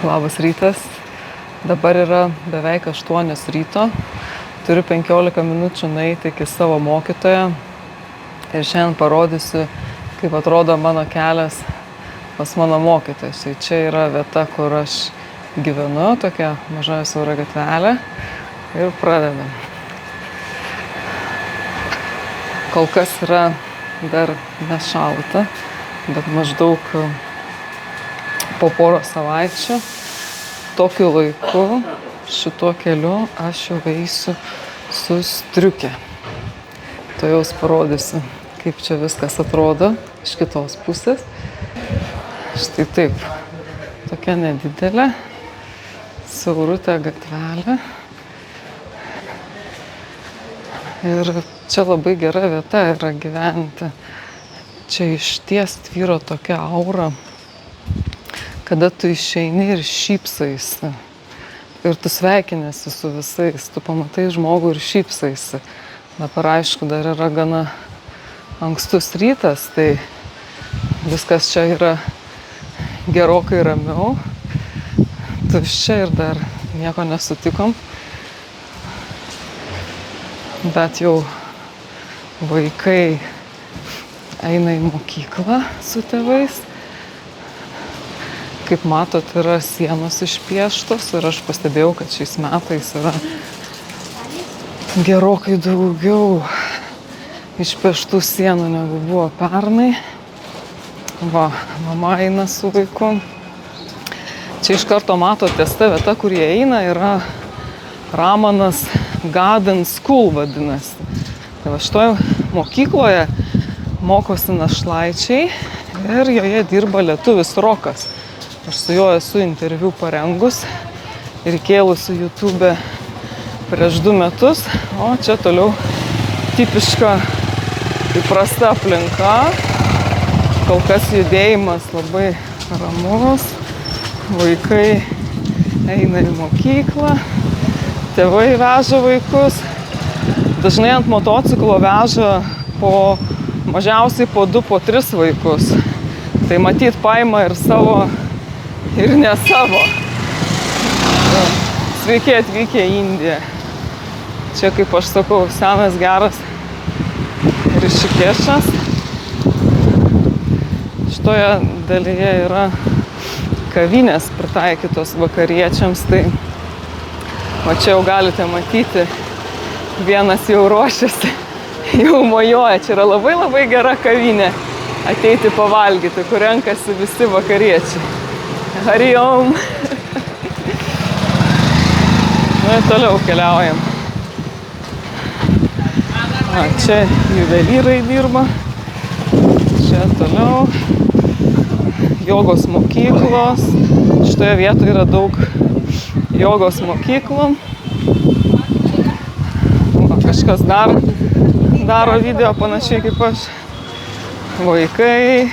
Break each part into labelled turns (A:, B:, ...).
A: Labas rytas. Dabar yra beveik 8 ryto. Turiu 15 minučių nueiti iki savo mokytojo. Ir šiandien parodysiu, kaip atrodo mano kelias pas mano mokytoją. Tai čia yra vieta, kur aš gyvenu, tokia maža siaura gatvelė. Ir pradedam. Kol kas yra dar nešalta, bet maždaug po poros savaičių tokiu laiku šituo keliu aš jau eisiu su striuke. To jau parodysiu, kaip čia viskas atrodo iš kitos pusės. Štai taip, tokia nedidelė, siaurutė gatvelė. Ir čia labai gera vieta yra gyventi. Čia išties tvyro tokia aura, kada tu išeini ir šypsaisi. Ir tu sveikinėsi su visais, tu pamatai žmogų ir šypsaisi. Dabar aišku, dar yra gana ankstus rytas, tai viskas čia yra gerokai ramiau. Tuščia ir dar nieko nesutikom. Bet jau vaikai eina į mokyklą su tėvais. Kaip matot, yra sienos išpieštos ir aš pastebėjau, kad šiais metais yra gerokai daugiau išpieštų sienų negu buvo pernai. Va, mama eina su vaiku. Čia iš karto matote, ta vieta, kur jie eina, yra Ramanas Garden School vadinasi. Tai va šitoje mokykloje mokosi našlaičiai ir joje dirba lietuvis Rokas. Aš su juo esu interviu parengus ir kėlusi YouTube prieš 2 metus, o čia toliau tipiška įprasta aplinka. Kol kas judėjimas labai ramus, vaikai eina į mokyklą, tėvai veža vaikus. Dažnai ant motociklo veža mažiausiai po 2, po 3 vaikus. Tai matyt paima ir savo, ir ne savo. Sveiki atvykę į Indiją. Čia, kaip aš sakau, senas geras Rišikešas. Šitoje dalyje yra kavinės pritaikytos vakariečiams. Tai va čia jau galite matyti, vienas jau ruošiasi, jau mojuoja. Čia yra labai gera kavinė ateiti pavalgyti, kur renkasi visi vakariečiai. Harijom. Nu ir toliau keliaujam. Čia juvelyrai dirba. Čia toliau jogos mokyklos. Šitoje vietoje yra daug jogos mokyklų. Kažkas daro video panašiai kaip aš. Vaikai.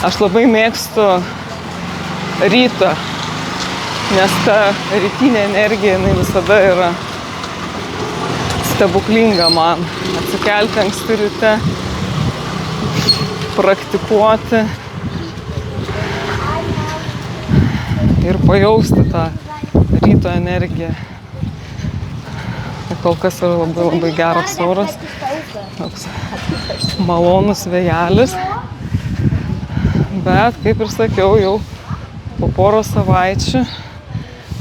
A: Aš labai mėgstu rytą, nes ta rytinė energija, jinai visada yra stebuklinga man. Atsikelti anksti ryte, praktikuoti ir pajausti tą ryto energiją. Kol kas yra labai geras oras, toks malonus vėjelis. Bet, kaip ir sakiau, jau po poros savaičių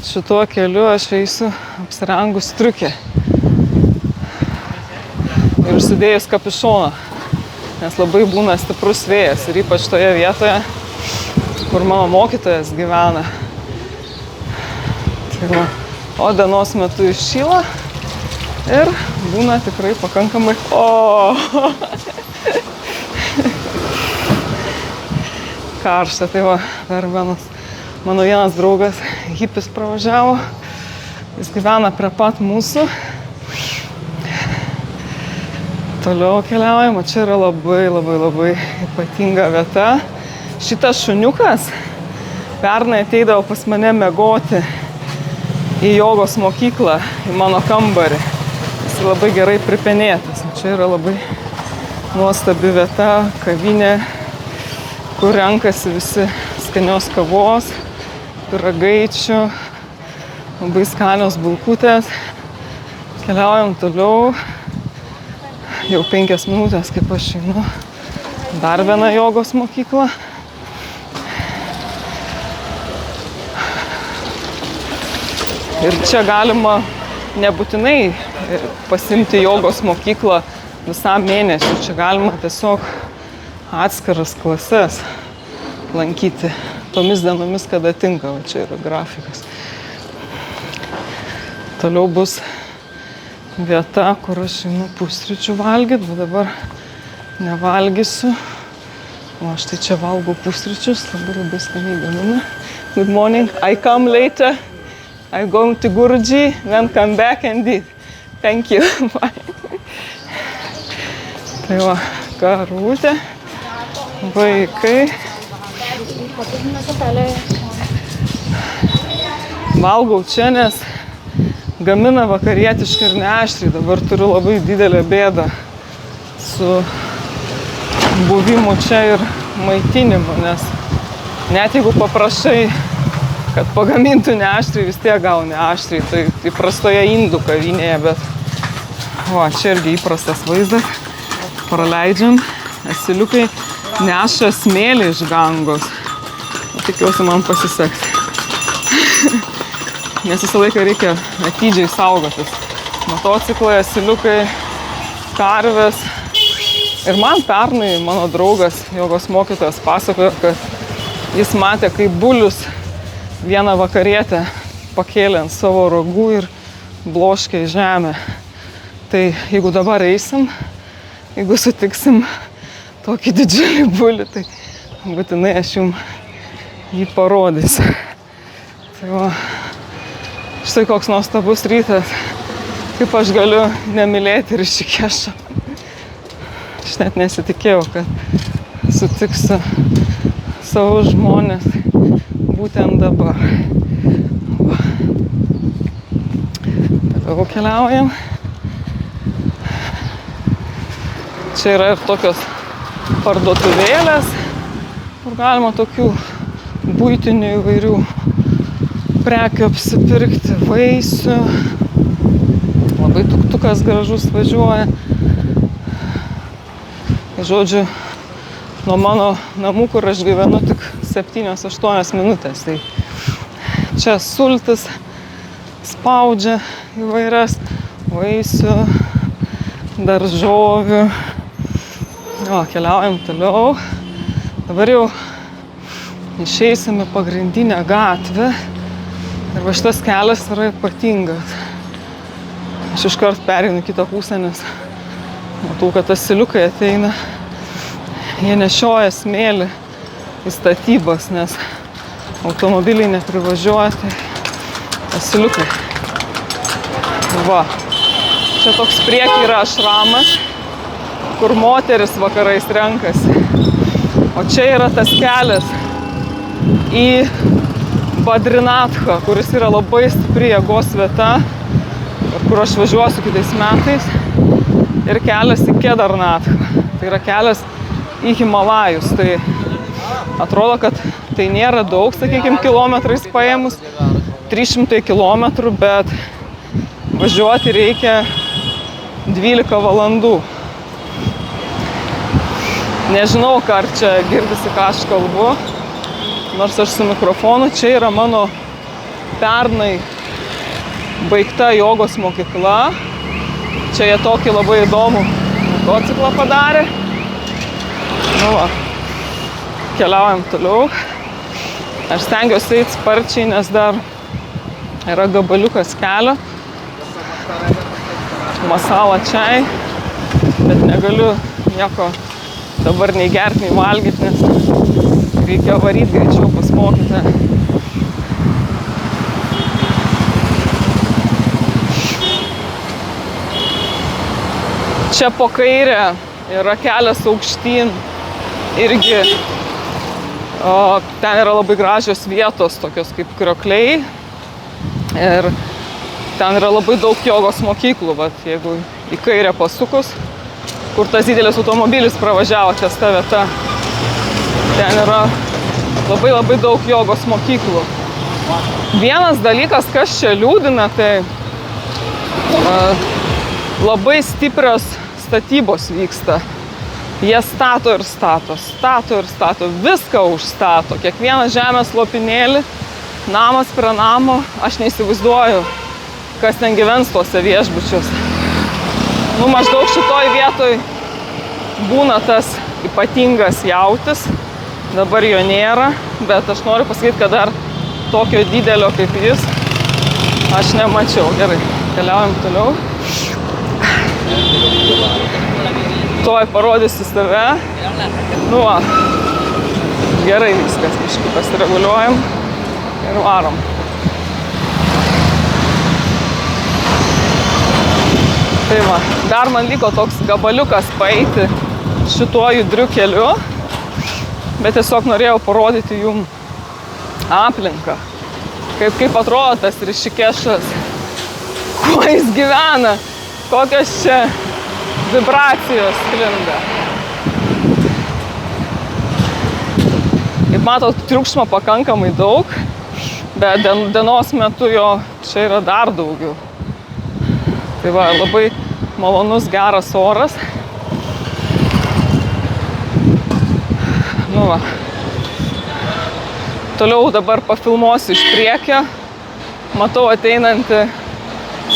A: šituo keliu aš eisiu apsirengus striukę ir užsidėjus kapišoną, nes labai būna stiprus vėjas ir ypač toje vietoje, kur mano mokytojas gyvena. Tai va, o dienos metu iššyla ir būna tikrai pakankamai karšta. Tai va, dar mano vienas draugas hipis pravažiavo, jis gyvena prie pat mūsų. Toliau keliaujama, čia yra labai ypatinga vieta. Šitas šuniukas pernai ateidavo pas mane miegoti į jogos mokyklą, į mano kambarį. Jis labai gerai pripenėtas. Čia yra labai nuostabi vieta, kavinė, kur renkasi visi skanios kavos, pyragaičių, labai skanios bulkutės. Keliaujam toliau. Jau 5 minutės, kaip aš einu. Dar viena jogos mokykla. Ir čia galima nebūtinai pasimti jogos mokyklą visam mėnesiu. Čia galima tiesiog atskiras klases lankyti tomis dienomis, kada tinka. Va, čia yra grafikas. Toliau bus vieta, kur aš einu pusryčių valgyti, bet dabar nevalgysiu. O štai čia valgau pusryčius, labai skaniai gamina. Good morning. I come later. I go to Gurji, then come back and eat. Thank you. Bye. Tai va, karūtė, vaikai. Valgau čia, nes gamina vakarietiškai ir neaštriai. Dabar turiu labai didelę bėdą su buvimu čia ir maitinimu, nes net jeigu paprašai, kad pagamintų neaštriai, vis tiek gauni aštriai. Tai įprastoje indų kavinėje, bet va, čia irgi įprastas vaizdas. Praleidžiam, asiliukai neša smėlį iš gangos. Tikiuosi, man pasiseks. Nes visą laiką reikia atidžiai saugotis. Motociklai, asiliukai, karvės. Ir man pernai mano draugas, jogos mokytojas, pasakojo, kad jis matė, kaip bulius vieną vakarietę pakėlė ant savo ragų ir bloškė į žemę. Tai jeigu dabar eisim, jeigu sutiksim tokį didžiulį bulį, tai būtinai aš jums jį parodysiu. Tai va, štai koks nuostabus rytas, kaip aš galiu nemylėti ir išsikešą. Aš net nesitikėjau, kad sutiksiu savo žmonės būtent dabar. Va. Toliau keliaujam. Čia yra ir tokios parduotuvėlės, kur galima tokių buitinių įvairių prekių apsipirkti, vaisių. Labai tuktukas gražus važiuoja. Žodžiu, nuo mano namų, kur aš gyvenu, tik 7-8 minutės. Tai čia sultis spaudžia įvairias vaisių, daržovių. O, keliaujam toliau. Dabar jau išeisime pagrindinę gatvę. Ir va šitas kelias yra ypatingas. Aš iškart pereinu kitą pusę, nes matau, kad asiliukai ateina. Jie nešioja smėlį į statybas, nes automobiliai neprivažiuoja, tai asiliukai. Va, čia toks prieky yra ašramas, kur moteris vakarais renkasi. O čia yra tas kelias į Badrinatchą, kuris yra labai stipri jėgos vieta, kur aš važiuosiu kitais metais. Ir kelias į Kedarnathą. Tai yra kelias į Himalajus. Tai atrodo, kad tai nėra daug, sakykime, kilometrais paėmus. 300 kilometrų, bet važiuoti reikia 12 valandų. Nežinau, ar čia girdisi, ką aš kalbu, nors aš su mikrofonu. Čia yra mano pernai baigta jogos mokykla. Čia jie tokį labai įdomų motociklą padarė. Nu va, keliaujam toliau. Aš stengiuosi eiti sparčiai, nes dar yra gabaliukas kelio. Masala čai, bet negaliu nieko dabar nei gerti, nei valgyti, nes reikia varyti greičiau pas mokytoją. Čia po kairę yra kelias aukštyn irgi. Ten yra labai gražios vietos, tokios kaip kriokliai. Ir ten yra labai daug jogos mokyklų. Vat, jeigu į kairę pasukus, kur tas didelis automobilis pravažiavo ties ta vieta, ten yra labai daug jogos mokyklų. Vienas dalykas, kas čia liūdina, tai labai stiprios statybos vyksta. Jie stato ir stato, viską užstato, kiekvieną žemės lopinėlį, namas prie namo, aš neįsivaizduoju, kas ten gyvens tuose viešbučiuose. Nu, maždaug šitoj vietoj būna tas ypatingas jautis, dabar jo nėra, bet aš noriu pasakyti, kad dar tokio didelio kaip jis aš nemačiau. Gerai, keliaujam toliau. Tuoj parodysiu save. Nu va, gerai viskas, biškį pasireguliuojam ir varom. Tai va, dar man liko toks gabaliukas paeiti šituo judriu keliu, bet tiesiog norėjau parodyti jum aplinką. Kaip atrodo tas Rišikešas, kuo jis gyvena, kokios čia vibracijos sklinda. Kaip matot, triukšmo pakankamai daug, bet dienos metu jo čia yra dar daugiau. Tai va, labai malonus, geras oras. Nu va. Toliau dabar pafilmuosiu iš priekio. Matau ateinantį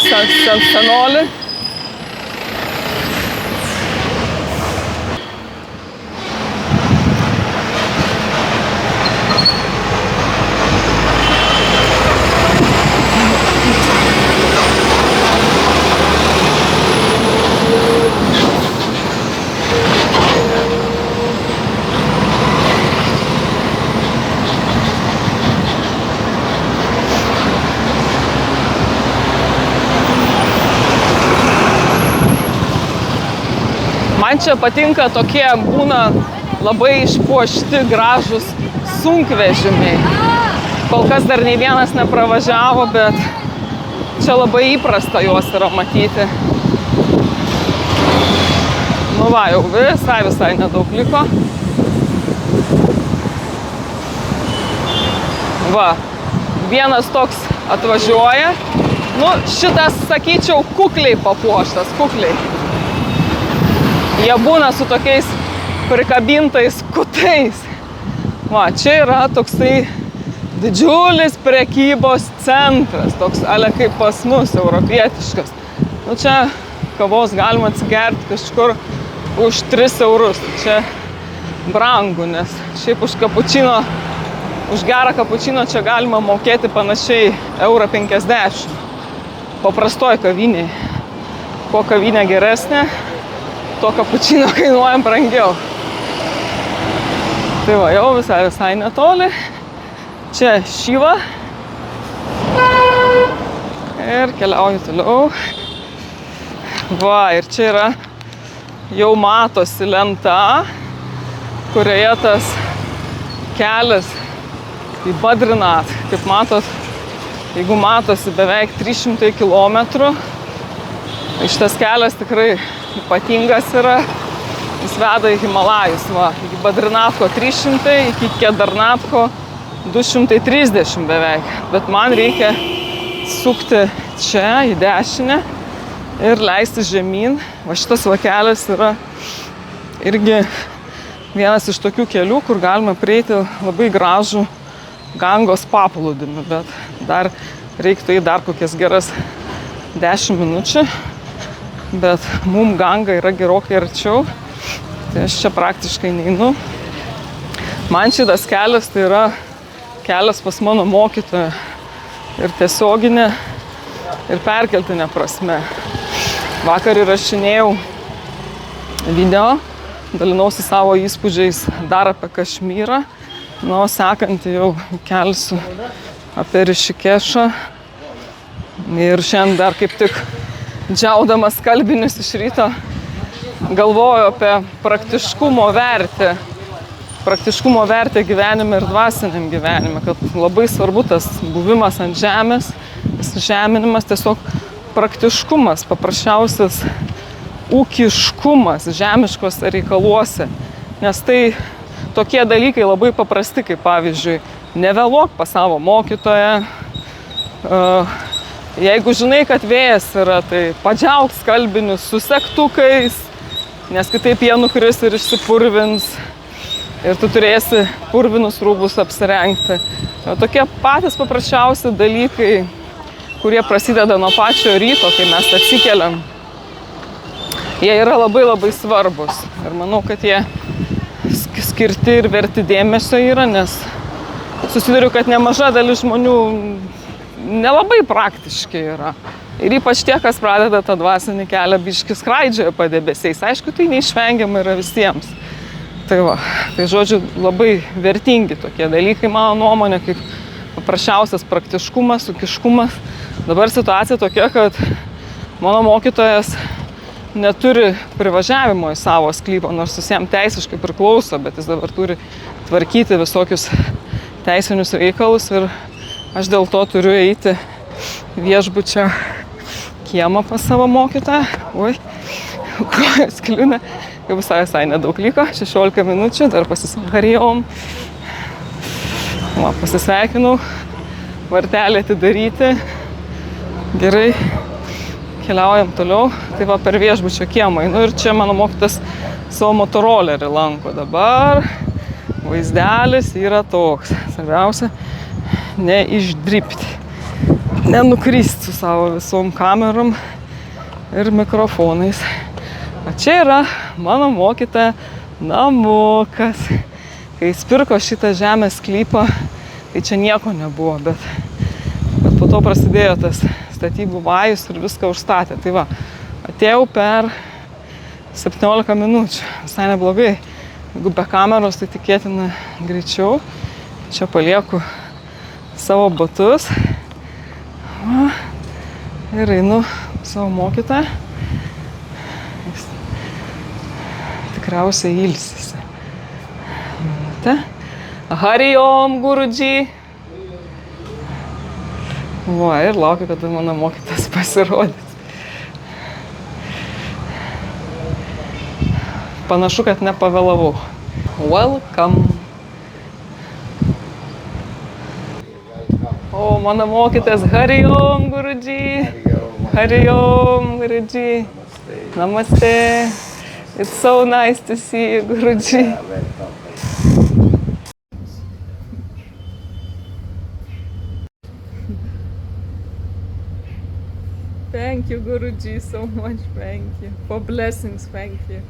A: senolį. Man čia patinka tokie būna labai išpuošti, gražus sunkvežimiai. Kol kas dar nei vienas nepravažiavo, bet čia labai įprasta juos yra matyti. Nu va, jau visai nedaug liko. Va, vienas toks atvažiuoja. Nu, šitas, sakyčiau, kukliai papuoštas, kukliai. Jie būna su tokiais prikabintais kutais. Va, čia yra toksai didžiulis prekybos centras, toks ale kaip pas mus, europietiškas. Nu, čia kavos galima atsigerti kažkur už 3 eurus. Čia brangu, nes šiaip už kapučino, už gerą kapučino čia galima mokėti panašiai €1,50. Paprastoj kavinėj. Kuo kavinė geresnė, to kapučino kainuojam brangiau. Tai va, jau visai netoli. Čia Šyva. Ir keliauju toliau. Va, ir čia yra jau matosi lenta, kurioje tas kelias į Badrinat. Kaip matot, jeigu matosi beveik 300 kilometrų, šitas kelias tikrai ypatingas yra. Jis veda į Himalajus, va, iki Badrinatko 300, iki Kedarnatko 230 beveik. Bet man reikia sukti čia į dešinę ir leisti žemyn. Va, šitas va kelias yra irgi vienas iš tokių kelių, kur galima prieiti labai gražų Gangos paplūdimį, bet dar reiktų į dar kokias geras 10 minučių. Bet mum Ganga yra gerokai arčiau, tai aš čia praktiškai neinu. Man šitas kelias tai yra kelias pas mano mokytoją ir tiesioginė, ir perkeltinė prasme. Vakar įrašinėjau video, dalinausi savo įspūdžiais dar apie Kašmyrą, nu, o sekantį jau kelsiu apie Rišikešą. Ir šiandien dar kaip tik džiaudamas skalbinius iš ryto galvoju apie praktiškumo vertę gyvenime ir dvasiniam gyvenime, kad labai svarbu tas buvimas ant žemės, žeminimas, tiesiog praktiškumas, paprasčiausias ūkiškumas žemiškose reikaluose, nes tai tokie dalykai labai paprasti, kaip pavyzdžiui, nevėluok pas savo mokytoją. Jeigu žinai, kad vėjas yra, tai padžiauk skalbinius su segtukais, nes kitaip jie nukris ir išsipurvins. Ir tu turėsi purvinus rūbus apsirengti. Tokie patys paprasčiausi dalykai, kurie prasideda nuo pačio ryto, kai mes atsikeliam. Jie yra labai labai svarbus. Ir manau, kad jie skirti ir verti dėmesio yra, nes susiduriu, kad nemaža dalis žmonių nelabai praktiški yra. Ir ypač tie, kas pradeda tą dvasinį kelią biškį skraidžioja padebesiais. Aišku, tai neišvengiama yra visiems. Tai va, tai žodžiu, labai vertingi tokie dalykai, mano nuomonė, kaip paprasčiausias praktiškumas, sukiškumas. Dabar situacija tokia, kad mano mokytojas neturi privažiavimo į savo sklypą, nors jis jam teisiškai priklauso, bet jis dabar turi tvarkyti visokius teisinius reikalus ir aš dėl to turiu eiti viešbučio kiemą pas savo mokytoją. Oi, kojas kliūna. Jau visai nedaug liko, 16 minučių, dar pasisvarijom. Va, pasisveikinau, vartelį atidaryti. Gerai, keliaujam toliau. Tai va, per viešbučio kiemą. Nu ir čia mano mokytas savo motorolerį lanko. Dabar vaizdelis yra toks. Svarbiausia, neišdripti. Nenukristi su savo visom kamerom ir mikrofonais. O čia yra mano mokytoja namukas. Kai jis pirko šitą žemės sklypą, tai čia nieko nebuvo, bet po to prasidėjo tas statybų vajus ir viską užstatė. Tai va, atėjau per 17 minučių, visai neblogai. Jeigu be kameros, tai tikėtina greičiau. Čia palieku savo batus. Va, ir einu savo mokytoją. Tikriausiai ilsisi. Harijom, Gurudži. Va, ir laukiu, kad mano mokytas pasirodys. Panašu, kad nepavėlavau. Welcome. O, mano mokytas Harijom, Gurudži. Harijom, Gurudži. Namaste. It's so nice to see you, Guruji. Thank you, Guruji, so much. Thank you. For blessings, thank you.